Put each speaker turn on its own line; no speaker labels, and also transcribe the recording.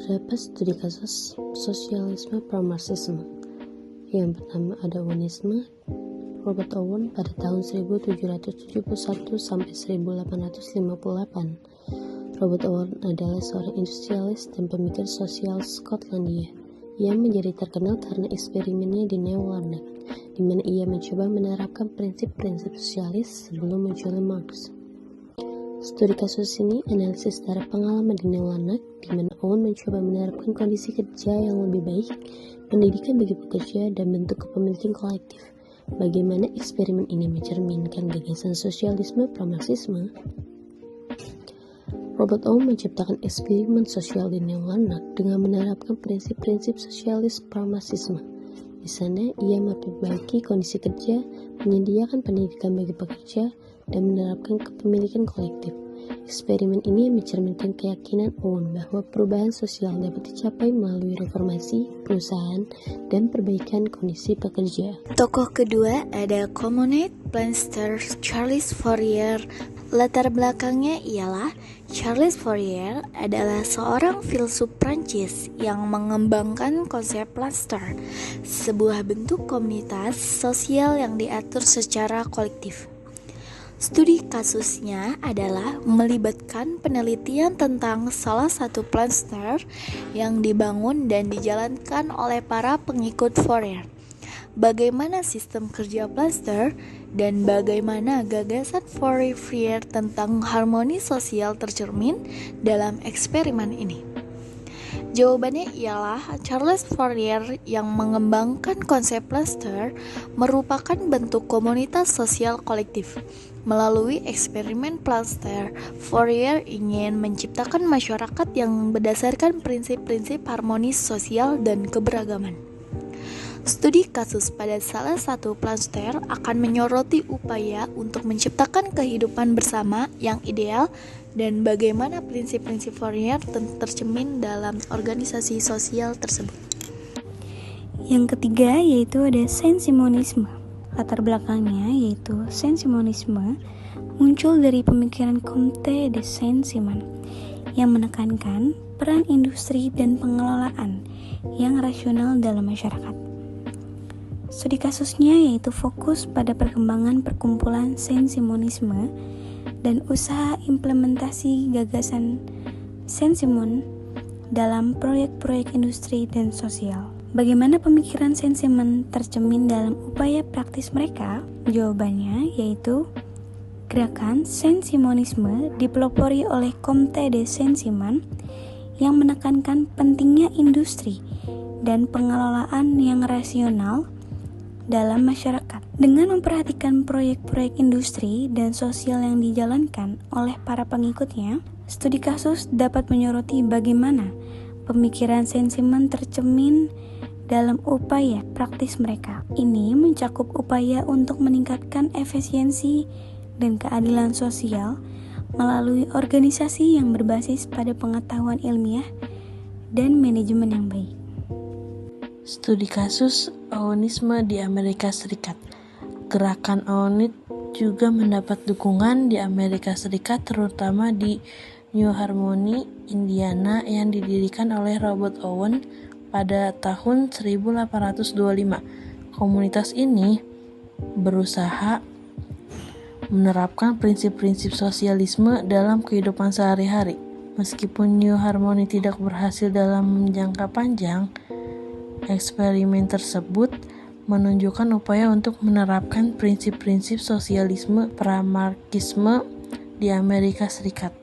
Terdapat studi kasus sosialisme pramarxisme. Yang pertama ada Owenisme. Robert Owen pada tahun 1771 sampai 1858. Robert Owen adalah seorang industrialis dan pemikir sosial Skotlandia. Ia menjadi terkenal karena eksperimennya di Nederland, di mana ia mencoba menerapkan prinsip-prinsip sosialis sebelum munculnya Marx. Studi kasus ini analisis dari pengalaman di Nederland, di mana Owen mencoba menerapkan kondisi kerja yang lebih baik, pendidikan bagi pekerja, dan bentuk kepemilikan kolektif. Bagaimana eksperimen ini mencerminkan gagasan sosialisme pramarxisme? Robert Owen menciptakan eksperimen sosial di Nederland dengan menerapkan prinsip-prinsip sosialis pramarxisme. Di sana, ia memperbaiki kondisi kerja, menyediakan pendidikan bagi pekerja, dan menerapkan kepemilikan kolektif. Eksperimen ini mencerminkan keyakinan Owen bahwa perubahan sosial dapat dicapai melalui reformasi perusahaan dan perbaikan kondisi pekerja.
Tokoh kedua ada Commonwealth Planster Charles Fourier. Latar belakangnya ialah Charles Fourier adalah seorang filsuf Prancis yang mengembangkan konsep Planster, sebuah bentuk komunitas sosial yang diatur secara kolektif. Studi kasusnya adalah melibatkan penelitian tentang salah satu Planster yang dibangun dan dijalankan oleh para pengikut Fourier. Bagaimana sistem kerja Planster dan bagaimana gagasan Fourier tentang harmoni sosial tercermin dalam eksperimen ini. Jawabannya ialah Charles Fourier yang mengembangkan konsep Planster merupakan bentuk komunitas sosial kolektif. Melalui eksperimen Planster, Fourier ingin menciptakan masyarakat yang berdasarkan prinsip-prinsip harmonis sosial dan keberagaman. Studi kasus pada salah satu Planster akan menyoroti upaya untuk menciptakan kehidupan bersama yang ideal dan bagaimana prinsip-prinsip Fourier tercermin dalam organisasi sosial tersebut.
Yang ketiga yaitu ada Saint-Simonisme. Latar belakangnya yaitu Saint-Simonisme muncul dari pemikiran Comte de Saint-Simon yang menekankan peran industri dan pengelolaan yang rasional dalam masyarakat. Studi kasusnya yaitu fokus pada perkembangan perkumpulan Saint-Simonisme dan usaha implementasi gagasan Saint-Simon dalam proyek-proyek industri dan sosial. Bagaimana pemikiran Saint-Simon tercermin dalam upaya praktis mereka? Jawabannya yaitu gerakan Saint-Simonisme dipelopori oleh Comte de Saint-Simon yang menekankan pentingnya industri dan pengelolaan yang rasional dalam masyarakat. Dengan memperhatikan proyek-proyek industri dan sosial yang dijalankan oleh para pengikutnya, studi kasus dapat menyoroti bagaimana pemikiran Saint-Simon tercermin dalam upaya praktis mereka. Ini mencakup upaya untuk meningkatkan efisiensi dan keadilan sosial melalui organisasi yang berbasis pada pengetahuan ilmiah dan manajemen yang baik.
Studi kasus Owenisme di Amerika Serikat. Gerakan Owenite juga mendapat dukungan di Amerika Serikat, terutama di New Harmony, Indiana, yang didirikan oleh Robert Owen pada tahun 1825. Komunitas ini berusaha menerapkan prinsip-prinsip sosialisme dalam kehidupan sehari-hari. Meskipun New Harmony tidak berhasil dalam jangka panjang, eksperimen tersebut menunjukkan upaya untuk menerapkan prinsip-prinsip sosialisme pramarxisme di Amerika Serikat.